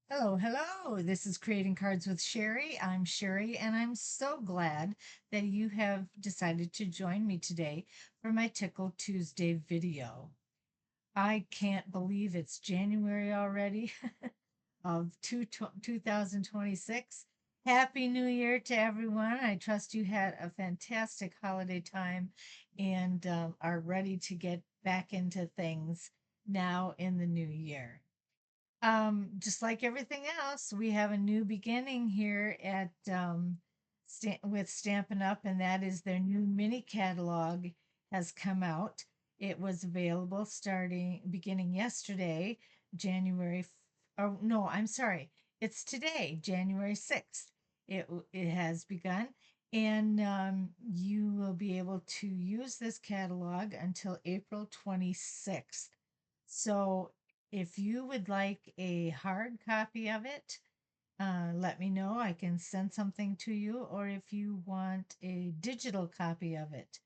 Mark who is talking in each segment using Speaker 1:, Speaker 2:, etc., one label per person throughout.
Speaker 1: Hello, hello. This is Creating Cards with Sherry. I'm Sherry, and I'm so glad that you have decided to join me today for my Tickle Tuesday video. I can't believe it's January already of 2026. Happy New Year to everyone. I trust you had a fantastic holiday time and are ready to get back into things now in the new year. Just like everything else, we have a new beginning here at with Stampin' Up, and that is their new mini catalog has come out. It was available starting beginning yesterday, January. Oh no, I'm sorry. It's today, January 6th. It has begun, and you will be able to use this catalog until April 26th. So if you would like a hard copy of it, let me know. I can send something to you. Or if you want a digital copy of it,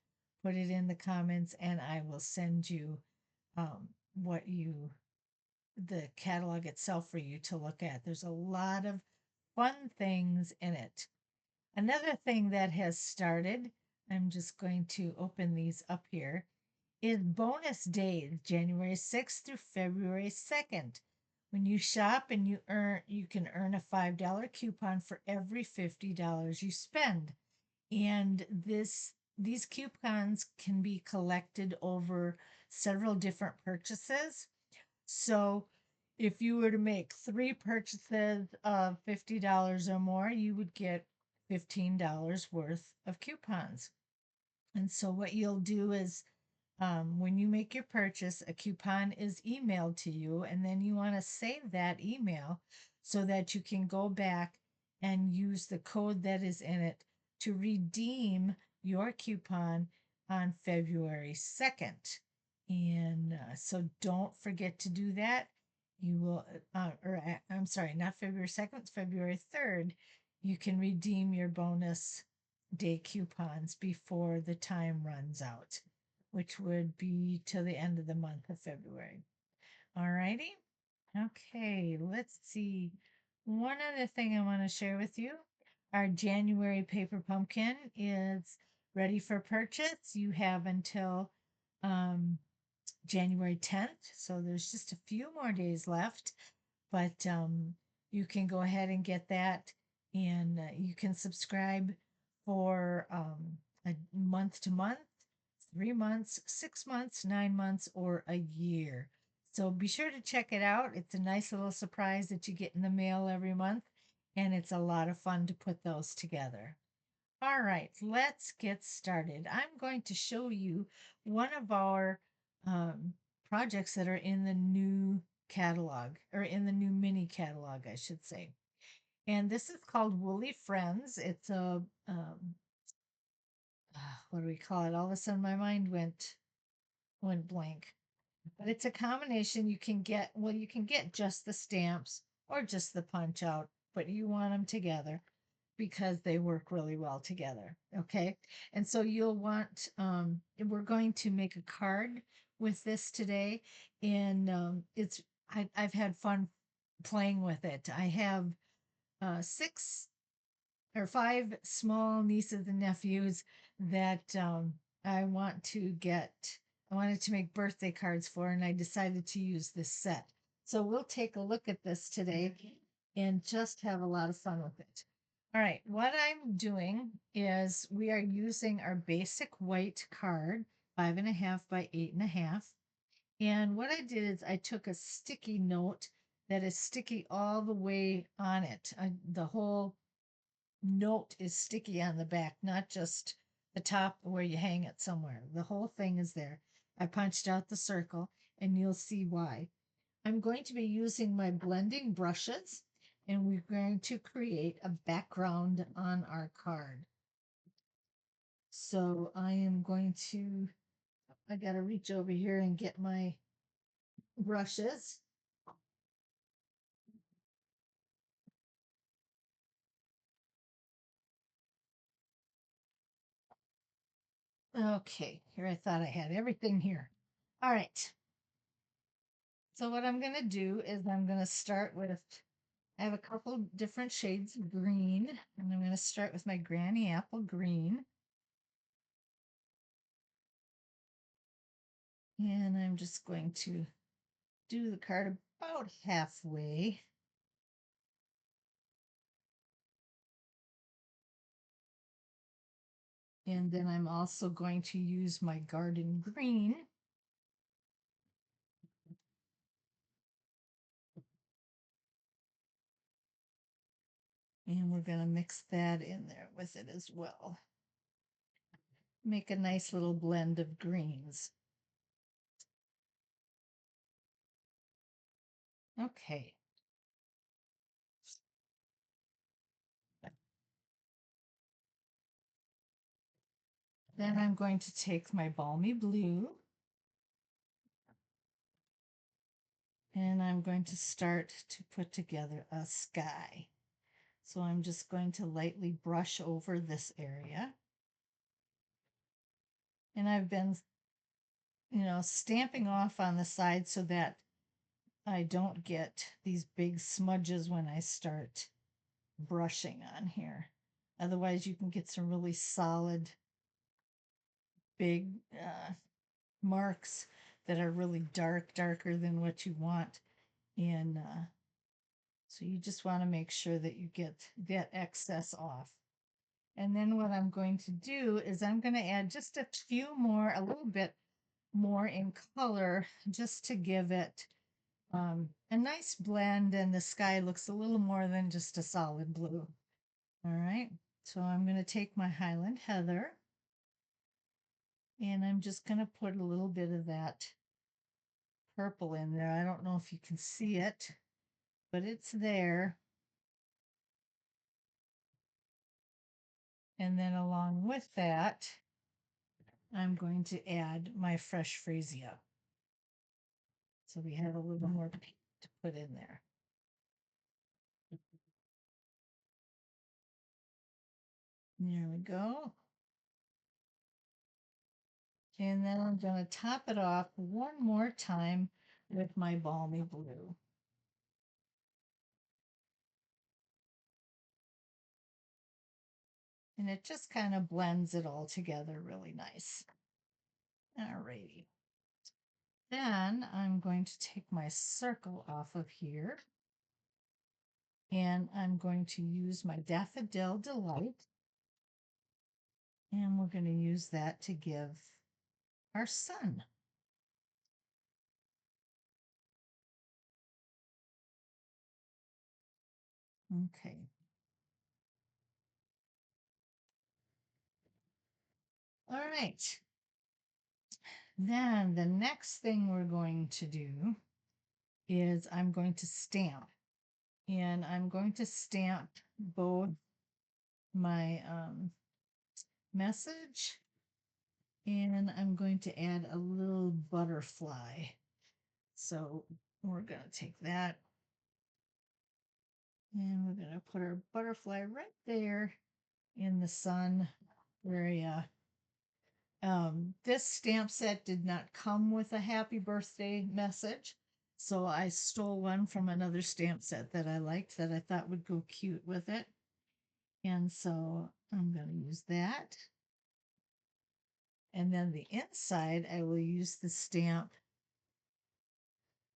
Speaker 1: put it in the comments and I will send you what the catalog itself for you to look at. There's a lot of fun things in it. Another thing that has started, I'm just going to open these up here, is bonus days, January 6th through February 2nd. When you shop and you can earn a $5 coupon for every $50 you spend. And these coupons can be collected over several different purchases. So if you were to make three purchases of $50 or more, you would get $15 worth of coupons. And so what you'll do is when you make your purchase, a coupon is emailed to you, and then you want to save that email so that you can go back and use the code that is in it to redeem your coupon on February 2nd. And so don't forget to do that. You will, I'm sorry, not February 2nd, it's February 3rd. You can redeem your bonus day coupons before the time runs out, which would be till the end of the month of February. All righty. Okay, let's see. One other thing I want to share with you. Our January paper pumpkin is ready for purchase. You have until um, January 10th, so there's just a few more days left, but you can go ahead and get that, and you can subscribe for a month to month, 3 months, 6 months, 9 months, or a year. So be sure to check it out. It's a nice little surprise that you get in the mail every month, and it's a lot of fun to put those together. All right, let's get started. I'm going to show you one of our um, projects that are in the new catalog, or in the new mini catalog, I should say. And this is called Woolly Friends. It's a, what do we call it? All of a sudden my mind went blank. But it's a combination. You can get, well, you can get just the stamps or just the punch out, but you want them together because they work really well together. Okay. And so you'll want, we're going to make a card with this today. And I've had fun playing with it. I have six or five small nieces and nephews that I want to get, I wanted to make birthday cards for, and I decided to use this set. So we'll take a look at this today and just have a lot of fun with it. All right, what I'm doing is we are using our basic white card, 5.5 by 8.5. And what I did is I took a sticky note that is sticky all the way on it. The whole note is sticky on the back, not just the top where you hang it somewhere. The whole thing is there. I punched out the circle and you'll see why. I'm going to be using my blending brushes and we're going to create a background on our card. So I am going to, I got to reach over here and get my brushes. Okay, here I thought I had everything here. All right. So what I'm going to do is I'm going to start with I have a couple different shades of green, and I'm going to start with my Granny Apple Green. And I'm just going to do the card about halfway. And then I'm also going to use my Garden Green. And we're going to mix that in there with it as well. Make a nice little blend of greens. Okay. Then I'm going to take my Balmy Blue and I'm going to start to put together a sky. So I'm just going to lightly brush over this area. And I've been, stamping off on the side so that I don't get these big smudges when I start brushing on here. Otherwise, you can get some really solid, big marks that are really darker than what you want. And so you just want to make sure that you get that excess off. And then what I'm going to do is I'm going to add just a little bit more in color, just to give it a nice blend, and the sky looks a little more than just a solid blue. All right, so I'm going to take my Highland Heather and I'm just going to put a little bit of that purple in there. I don't know if you can see it, but it's there. And then along with that, I'm going to add my fresh freesia. So we have a little more pink to put in there. There we go. And then I'm going to top it off one more time with my Balmy Blue. And it just kind of blends it all together really nice. Alrighty. Then I'm going to take my circle off of here. And I'm going to use my Daffodil Delight. And we're going to use that to give our sun. Okay. All right. Then the next thing we're going to do is I'm going to stamp. And I'm going to stamp both my message, and I'm going to add a little butterfly. So we're going to take that and we're going to put our butterfly right there in the sun area. This stamp set did not come with a happy birthday message, so I stole one from another stamp set that I liked that I thought would go cute with it. And so I'm going to use that. And then the inside, I will use the stamp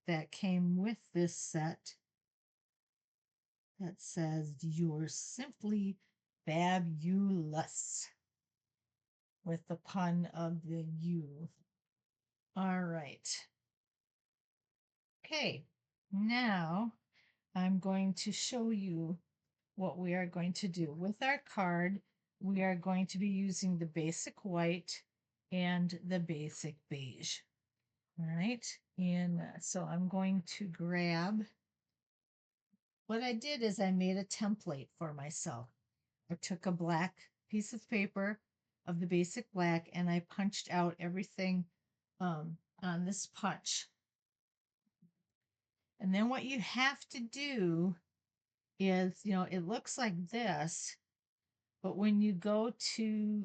Speaker 1: that came with this set that says, "You're simply fabulous," with the pun of the U. All right. Okay, now I'm going to show you what we are going to do. With our card, we are going to be using the basic white and the basic beige. All right, and so I'm going to grab, what I did is I made a template for myself. I took a black piece of paper of the basic black and I punched out everything on this punch. And then what you have to do is, it looks like this, but when you go to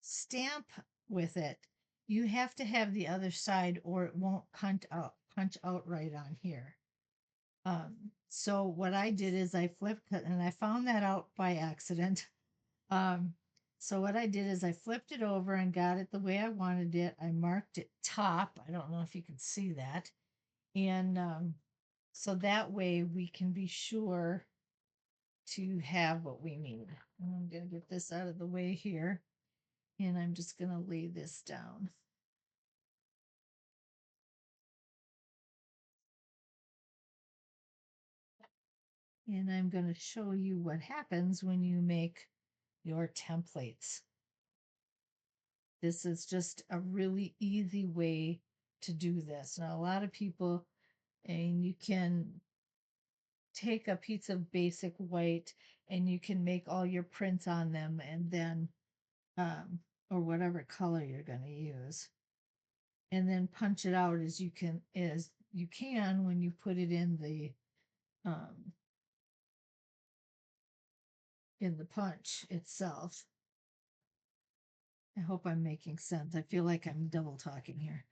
Speaker 1: stamp with it, you have to have the other side or it won't punch out right on here. So what I did is I flipped it, and I found that out by accident. Um, so what I did is I flipped it over and got it the way I wanted it. I marked it top. I don't know if you can see that. And so that way we can be sure to have what we need. And I'm going to get this out of the way here. And I'm just going to lay this down. And I'm going to show you what happens when you make your templates. This is just a really easy way to do this. Now, a lot of people, and you can take a piece of basic white and you can make all your prints on them, and then, um, or whatever color you're going to use, and then punch it out as you can when you put it um, in the punch itself. I hope I'm making sense. I feel like I'm double talking here.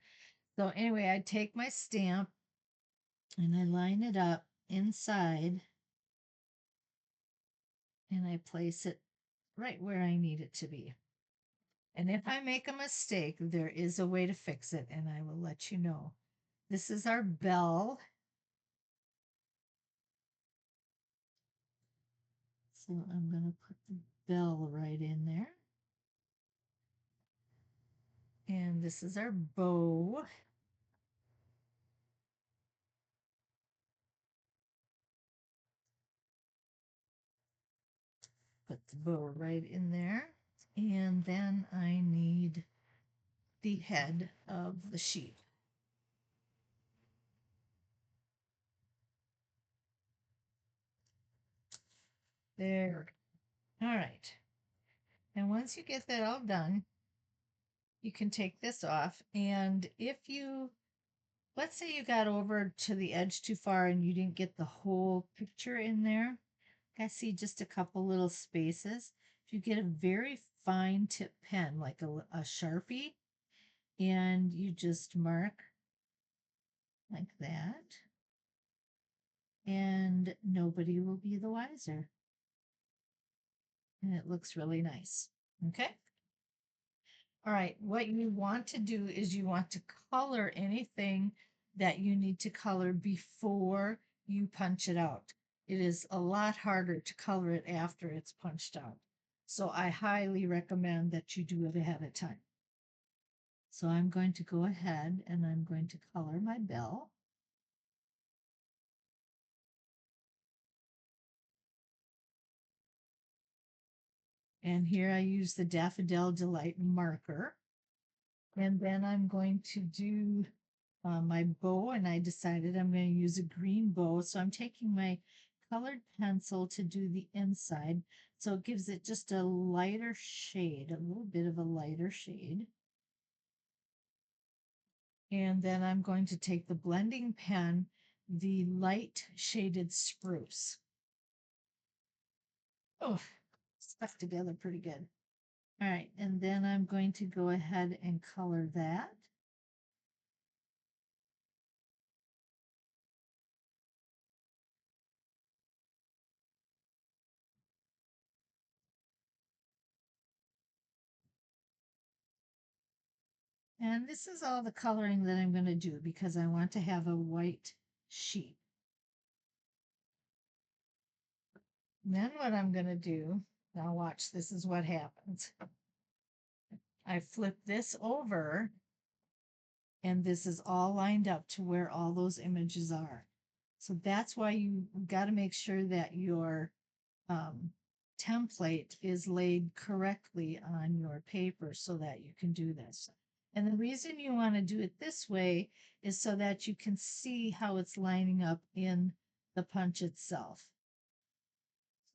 Speaker 1: So anyway, I take my stamp and I line it up inside and I place it right where I need it to be. And if I make a mistake, there is a way to fix it, and I will let you know. This is our bell. So I'm going to put the bell right in there. And this is our bow. Put the bow right in there. And then I need the head of the sheep. There. All right. And once you get that all done, you can take this off. And if you, let's say you got over to the edge too far and you didn't get the whole picture in there, I see just a couple little spaces. If you get a very fine tip pen, like a Sharpie, and you just mark like that, and nobody will be the wiser. And it looks really nice. Okay. All right. What you want to do is you want to color anything that you need to color before you punch it out. It is a lot harder to color it after it's punched out. So I highly recommend that you do it ahead of time. So I'm going to go ahead and I'm going to color my bell. And here I use the Daffodil Delight marker. And then I'm going to do my bow, and I decided I'm going to use a green bow. So I'm taking my colored pencil to do the inside. So it gives it just a lighter shade, a little bit of a lighter shade. And then I'm going to take the blending pen, the light shaded spruce. Oh, stuck together pretty good. All right, and then I'm going to go ahead and color that. And this is all the coloring that I'm going to do because I want to have a white sheet. And then what I'm going to do, now watch, this is what happens. I flip this over and this is all lined up to where all those images are. So that's why you got to make sure that your um, template is laid correctly on your paper so that you can do this. And the reason you want to do it this way is so that you can see how it's lining up in the punch itself.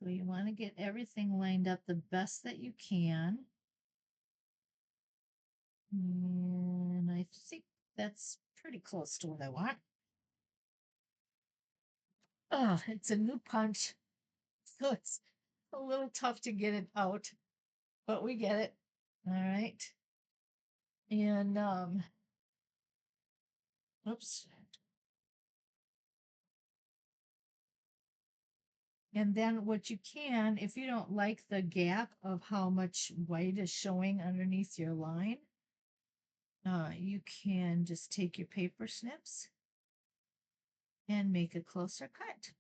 Speaker 1: So you want to get everything lined up the best that you can. And I think that's pretty close to what I want. Oh, it's a new punch. So it's a little tough to get it out, but we get it. All right. And oops. And then what you can, if you don't like the gap of how much white is showing underneath your line, you can just take your paper snips and make a closer cut.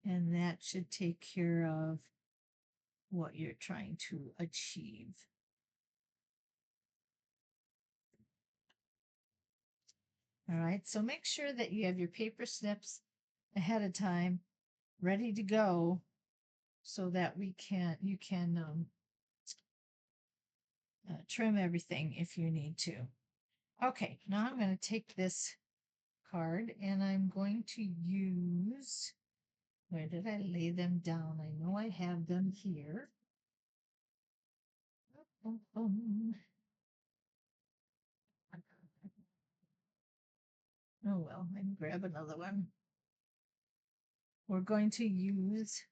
Speaker 1: And that should take care of what you're trying to achieve. All right, so make sure that you have your paper snips ahead of time ready to go so that you can trim everything if you need to. Okay, now I'm going to take this card and I'm going to use, where did I lay them down? I know I have them here. Oh well, I can grab another one. We're going to use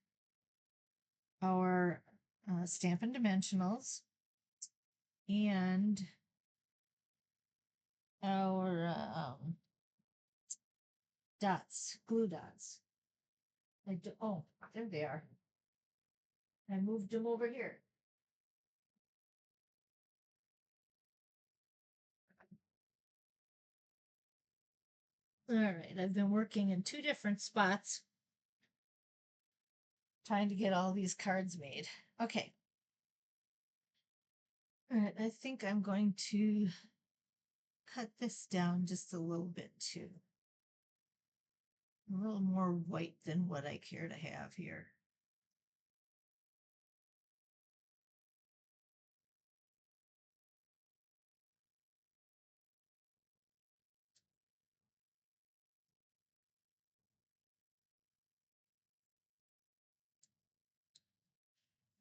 Speaker 1: our Stampin' Dimensionals and our dots, glue dots. Oh, there they are. I moved them over here. All right, I've been working in two different spots trying to get all these cards made. Okay. All right, I think I'm going to cut this down just a little bit too. A little more white than what I care to have here.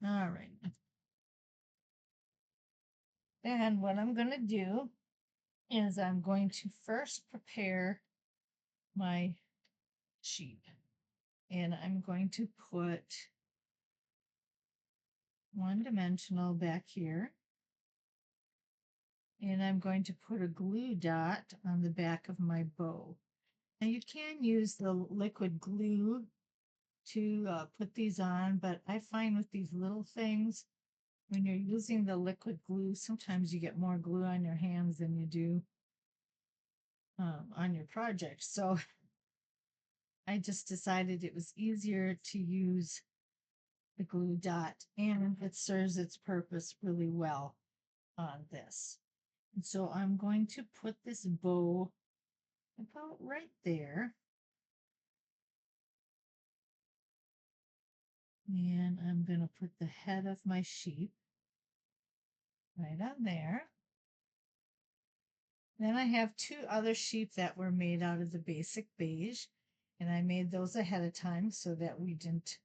Speaker 1: All right. And what I'm going to do is I'm going to first prepare my sheet. And I'm going to put one dimensional back here. And I'm going to put a glue dot on the back of my bow. Now you can use the liquid glue to put these on, but I find with these little things, when you're using the liquid glue, sometimes you get more glue on your hands than you do on your project. So I just decided it was easier to use the glue dot, and it serves its purpose really well on this. And so I'm going to put this bow about right there. And I'm going to put the head of my sheep right on there. Then I have two other sheep that were made out of the basic beige, and I made those ahead of time so that we didn't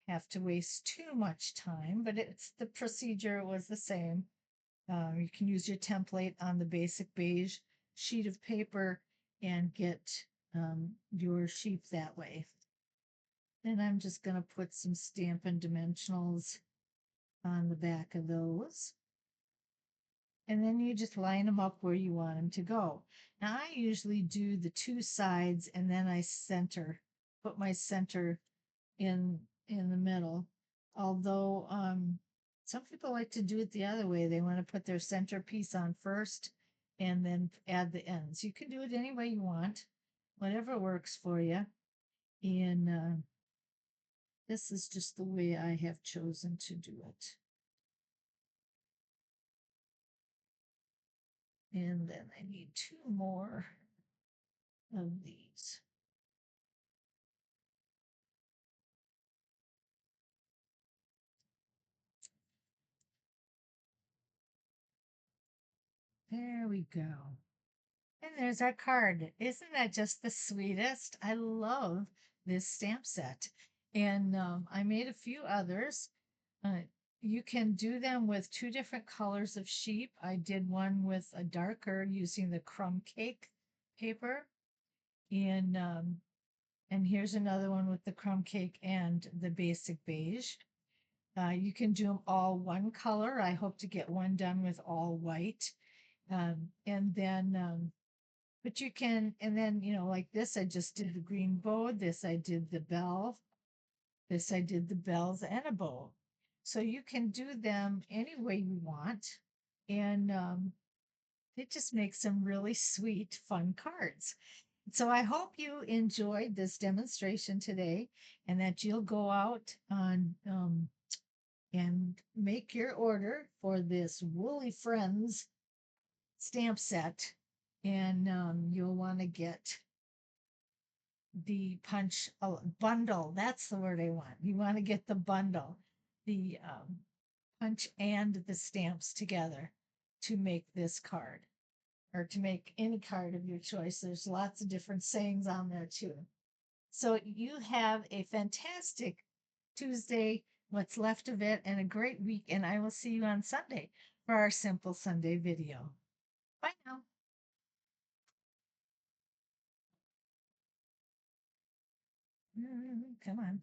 Speaker 1: have to waste too much time, but the procedure was the same. You can use your template on the basic beige sheet of paper and get your sheep that way. Then I'm just going to put some Stampin' Dimensionals on the back of those. And then you just line them up where you want them to go. Now I usually do the two sides and then I put my center in the middle. Although some people like to do it the other way. They want to put their centerpiece on first and then add the ends. You can do it any way you want, whatever works for you. And this is just the way I have chosen to do it. And then I need two more of these. There we go. And there's our card. Isn't that just the sweetest? I love this stamp set. And I made a few others. Uh, you can do them with two different colors of sheep. I did one with a darker using the crumb cake paper. And here's another one with the crumb cake and the basic beige. You can do them all one color. I hope to get one done with all white. And then But you can, and then, like this, I just did the green bow. This, I did the bell. This, I did the bells and a bow. So you can do them any way you want. And it just makes some really sweet, fun cards. So I hope you enjoyed this demonstration today and that you'll go out on and make your order for this Woolly Friends stamp set. And you'll want to get the punch bundle. That's the word I want. You want to get the bundle, the punch and the stamps together to make this card or to make any card of your choice. There's lots of different sayings on there too. So you have a fantastic Tuesday, what's left of it, and a great week. And I will see you on Sunday for our Simple Sunday video. Bye now. Come on.